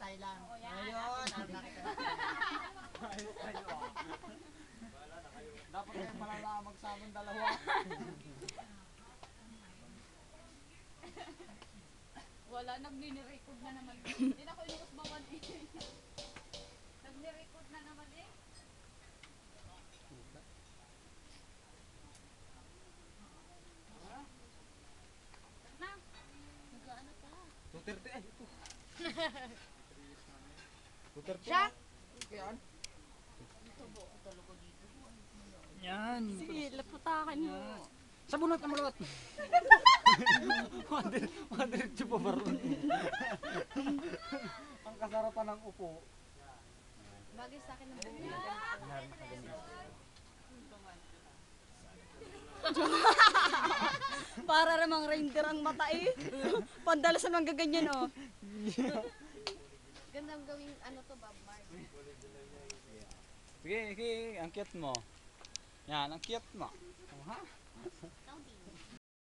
tayo lang. Oo, yan. Ayun. Ayos tayo ah. Dapat kayo malalamag sa amin dalawa. Wala, nag-record na naman. Hindi na ako inukos bawan eh. Nag-record na naman eh. Na. Nag-ano pa? 230 ay ito. 230. Siya? Yan. Tubo ko talaga dito. Yan. Sige, laputakan mo. Sa bunot na mulot. Madiretso pa baron. Ang kasarapan ng upo. Bagay sa akin ng buhay. Para namang reindeer ang mata eh. Pandalasan ang gaganyan oh. Gandang gawing ano to, Bob Marley. Sige, sige, ang cute mo. Yan, ang cute mo. Ha?